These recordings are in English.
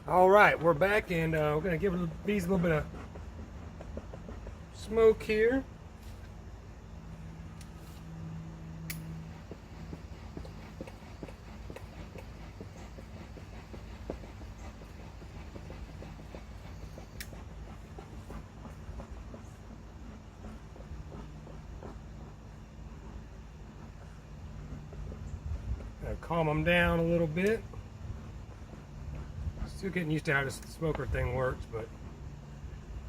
All right, we're back, and we're gonna give the bees a little bit of smoke here. Gonna calm them down a little bit. Still getting used to how this smoker thing works, but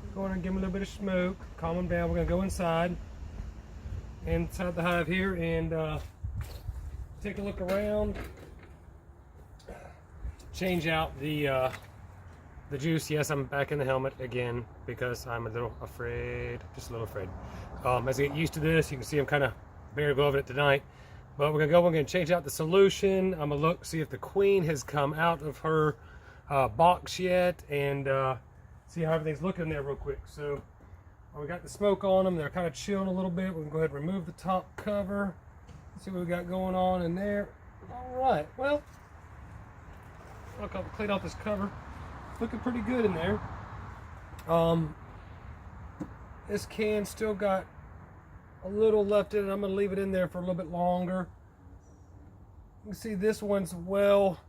we're going to give them a little bit of smoke, calm them down. We're going to go inside the hive here and take a look around. Change out the juice. Yes, I'm back in the helmet again because I'm a little afraid, just a little afraid. As I get used to this, you can see I'm kind of bare gloving it tonight. But we're going to change out the solution. I'm going to look, see if the queen has come out of her box yet, and see how everything's looking there real quick. So we got the smoke on them. They're kind of chilling a little bit. We can go ahead and remove the top cover. See what we got going on in there. All right, well, I'll clean off this cover. Looking pretty good in there. This can still got a little left in it. I'm going to leave it in there for a little bit longer. You can see this one's well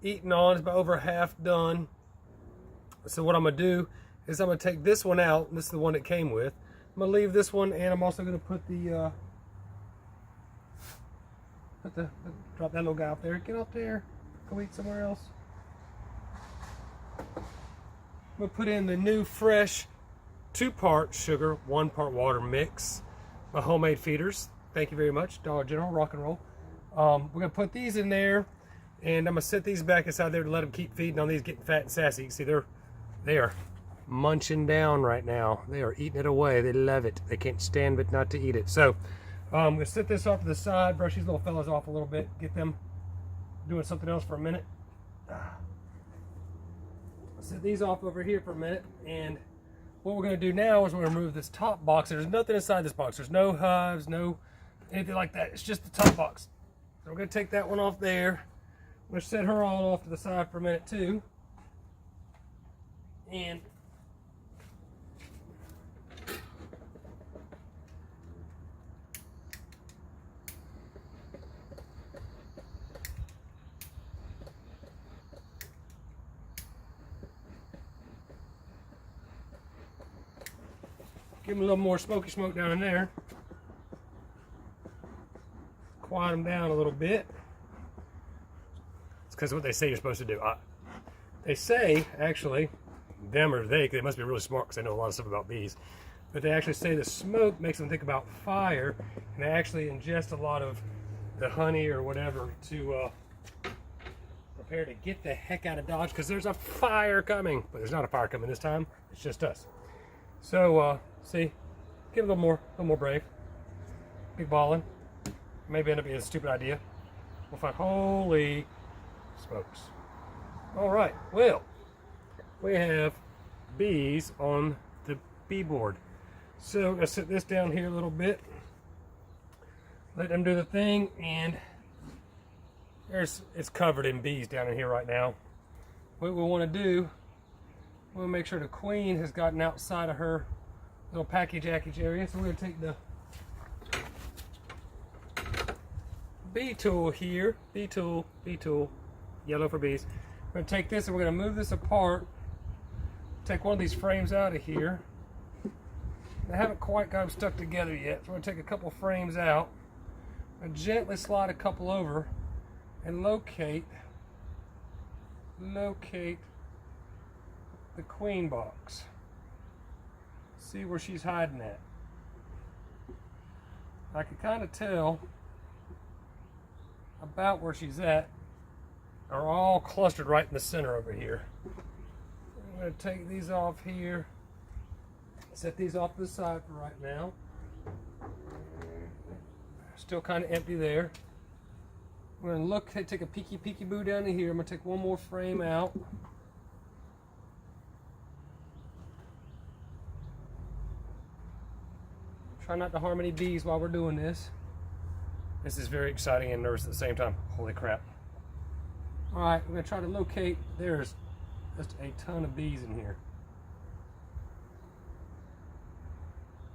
eaten on. It's about over half done. So what I'm going to do is I'm going to take this one out. This is the one it came with. I'm going to leave this one, and I'm also going to put the drop that little guy up there. Get up there. Go eat somewhere else. I'm going to put in the new fresh 2-part sugar, 1-part water mix. My homemade feeders. Thank you very much. Dollar General, rock and roll. We're going to put these in there, and I'm going to set these back inside there to let them keep feeding on these, getting fat and sassy. You can see they are munching down right now. They are eating it away. They love it. They can't stand but not to eat it. So I'm going to set this off to the side, brush these little fellas off a little bit, get them doing something else for a minute. Set these off over here for a minute, and what we're going to do now is we're going to remove this top box. There's nothing inside this box. There's no hives, no anything like that. It's just the top box. So we're going to take that one off there. We're going to set her all off to the side for a minute too. And give them a little more smoky smoke down in there. Quiet them down a little bit. It's because of what they say you're supposed to do. They say, actually, them or they must be really smart because they know a lot of stuff about bees, but they actually say the smoke makes them think about fire, and they actually ingest a lot of the honey or whatever to prepare to get the heck out of Dodge, because there's a fire coming. But there's not a fire coming this time. It's just us. So see, give it a little more brave. Big balling. Maybe end up being a stupid idea. We'll find. Holy smokes. All right, well, we have bees on the bee board. So I'm gonna set this down here a little bit, let them do the thing, and it's covered in bees down in here right now. What we want to do, we'll make sure the queen has gotten outside of her little package area. So we're gonna take the bee tool here, bee tool, yellow for bees. We're going to take this and we're going to move this apart. Take one of these frames out of here. I haven't quite got them stuck together yet, so we're going to take a couple frames out and gently slide a couple over and locate the queen box. See where she's hiding at. I can kind of tell about where she's at. Are all clustered right in the center over here. I'm going to take these off here, set these off to the side for right now. Still kind of empty there. I'm going to look, take a peeky boo down in here. I'm going to take one more frame out. Try not to harm any bees while we're doing this. This is very exciting and nervous at the same time. Holy crap. All right, we're going to try to locate, there's Just a ton of bees in here.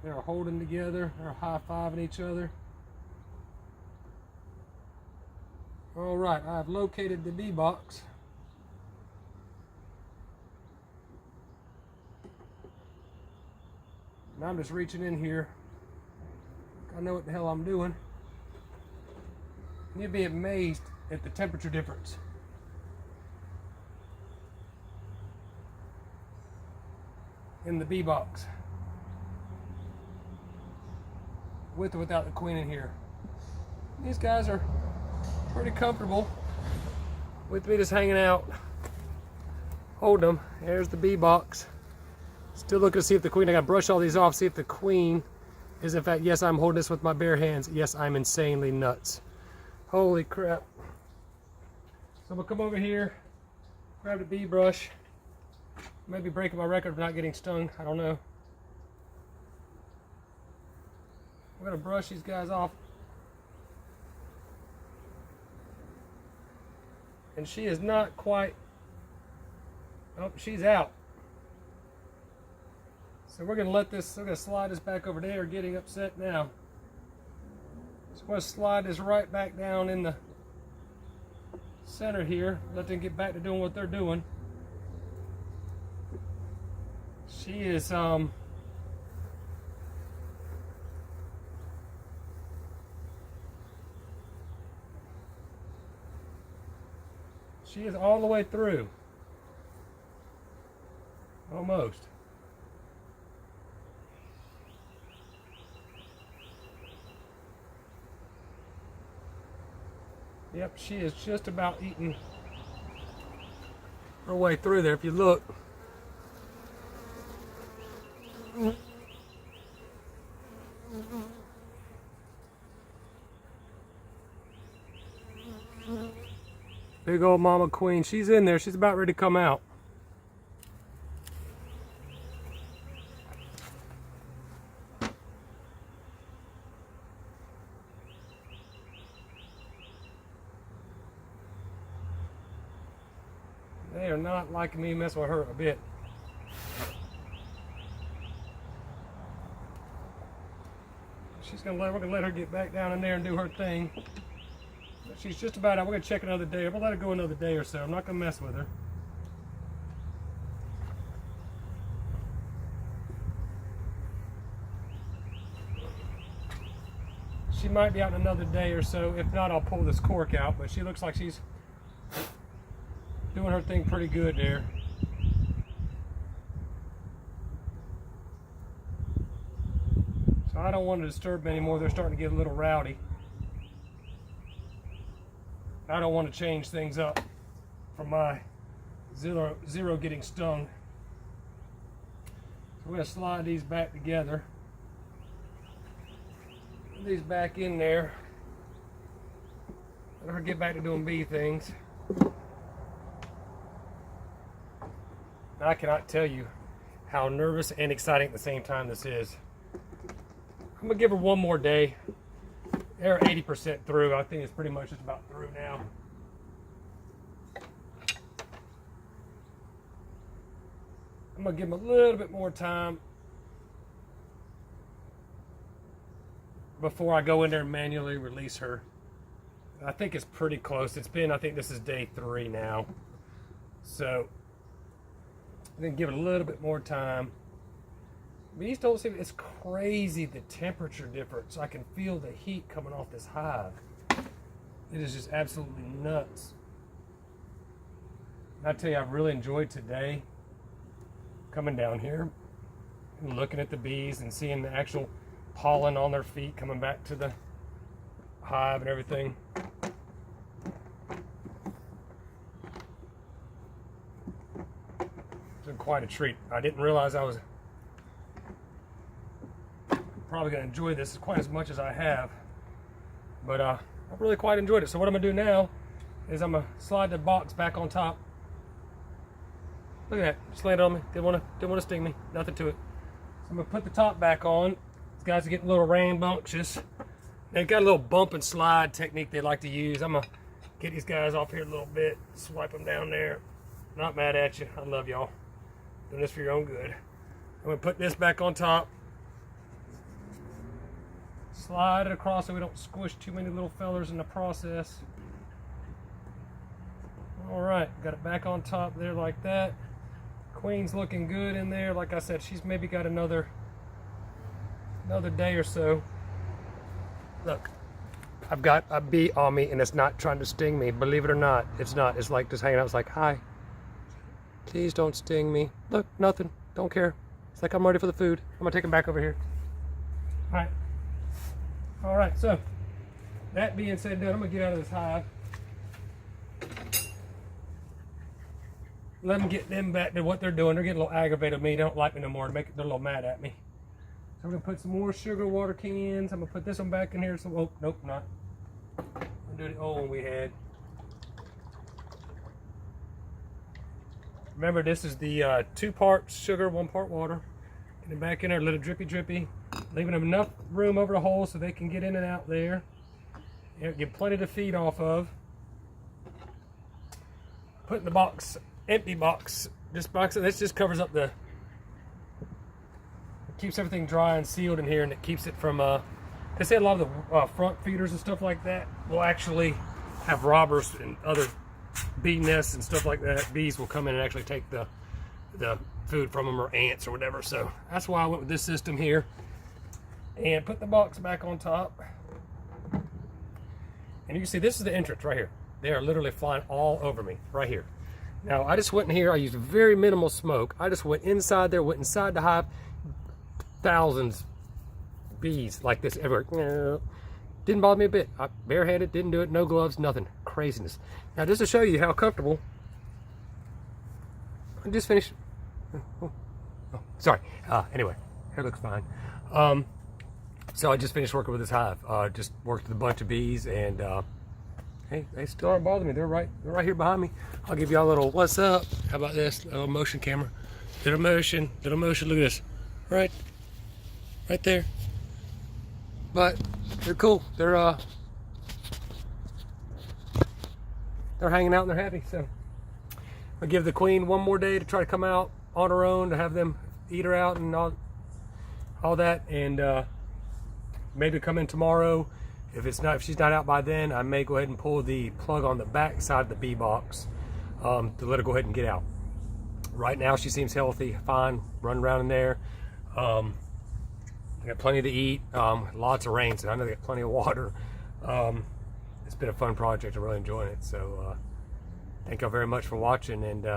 They're holding together, they're high-fiving each other. All right, I've located the bee box. And I'm just reaching in here. I know what the hell I'm doing. You'd be amazed at the temperature difference. In the bee box. With or without the queen in here. These guys are pretty comfortable with me just hanging out. Hold them. There's the bee box. Still looking to see if the queen, I gotta brush all these off, see if the queen is in fact, yes, I'm holding this with my bare hands. Yes, I'm insanely nuts. Holy crap. So I'm gonna come over here, grab the bee brush. Maybe breaking my record of not getting stung, I don't know. I'm gonna brush these guys off. And she is not quite, oh, she's out. So we're gonna let this, we're gonna slide this back over there, getting upset now. So we're gonna slide this right back down in the center here, let them get back to doing what they're doing. She is, she is all the way through. Almost. Yep, she is just about eating her way through there. If you look. Big old mama queen. She's in there. She's about ready to come out. They are not liking me messing with her a bit. We're gonna let her get back down in there and do her thing. But she's just about out. We're gonna check another day. I'm gonna let her go another day or so. I'm not gonna mess with her. She might be out in another day or so. If not, I'll pull this cork out. But she looks like she's doing her thing pretty good there. So I don't want to disturb them anymore. They're starting to get a little rowdy. I don't want to change things up from my zero getting stung. So we're going to slide these back together. Put these back in there. Let her get back to doing bee things. I cannot tell you how nervous and exciting at the same time this is. I'm gonna give her one more day. They're 80% through. I think it's pretty much just about through now. I'm gonna give them a little bit more time before I go in there and manually release her. I think it's pretty close. It's been, I think this is day 3 now. So then give it a little bit more time. Bees don't seem, it's crazy the temperature difference. I can feel the heat coming off this hive. It is just absolutely nuts. I tell you, I've really enjoyed today coming down here and looking at the bees and seeing the actual pollen on their feet coming back to the hive and everything. It's been quite a treat. I didn't realize I was probably going to enjoy this quite as much as I have, but I've really quite enjoyed it. So what I'm going to do now is I'm going to slide the box back on top. Look at that, just landed on me. Didn't want to sting me, nothing to it. So I'm going to put the top back on. These guys are getting a little rambunctious. They've got a little bump and slide technique they like to use. I'm going to get these guys off here a little bit, swipe them down there. Not mad at you. I love y'all. Doing this for your own good. I'm going to put this back on top. Slide it across so we don't squish too many little fellers in the process. Alright, got it back on top there like that. Queen's looking good in there. Like I said, she's maybe got another day or so. Look, I've got a bee on me and it's not trying to sting me. Believe it or not, it's not. It's like just hanging out. It's like, hi, please don't sting me. Look, nothing, don't care. It's like I'm ready for the food. I'm gonna take him back over here. All right, so that being said and done, I'm gonna get out of this hive. Let them get them back to what they're doing. They're getting a little aggravated with me. They don't like me no more. They're a little mad at me. So I'm gonna put some more sugar water cans. I'm gonna put this one back in here. So, oh, nope, not. I'm gonna do the old one we had. Remember, this is the 2 parts sugar, 1 part water. Get it back in there, a little drippy drippy. Leaving them enough room over the hole so they can get in and out there. Get plenty to feed off of. Put in the box, empty box. This just covers up the, keeps everything dry and sealed in here, and it keeps it from, they say a lot of the front feeders and stuff like that will actually have robbers and other bee nests and stuff like that. Bees will come in and actually take the food from them, or ants or whatever. So that's why I went with this system here. And put the box back on top. And you can see this is the entrance right here. They are literally flying all over me right here. Now I just went in here, I used very minimal smoke. I just went inside there, went inside the hive. Thousands bees like this everywhere. Didn't bother me a bit. I barehanded, didn't do it, no gloves, nothing. Craziness. Now just to show you how comfortable, I just finished. Oh, sorry. Anyway, hair looks fine. So I just finished working with this hive. Just worked with a bunch of bees, and hey, they still aren't bothering me. They're right here behind me. I'll give y'all a little what's up. How about this? A little motion camera. Little motion. Look at this. Right there. But they're cool. They're hanging out and they're happy. So I'll give the queen one more day to try to come out on her own, to have them eat her out and all that, and maybe come in tomorrow. If she's not out by then, I may go ahead and pull the plug on the back side of the bee box to let her go ahead and get out. Right now she seems healthy, fine, running around in there. I got plenty to eat, lots of rain, so I know they got plenty of water. It's been a fun project. I'm really enjoying it. So thank y'all very much for watching, and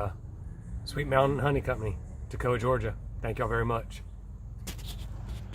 Sweet Mountain Honey Company, Toccoa, Georgia. Thank y'all very much.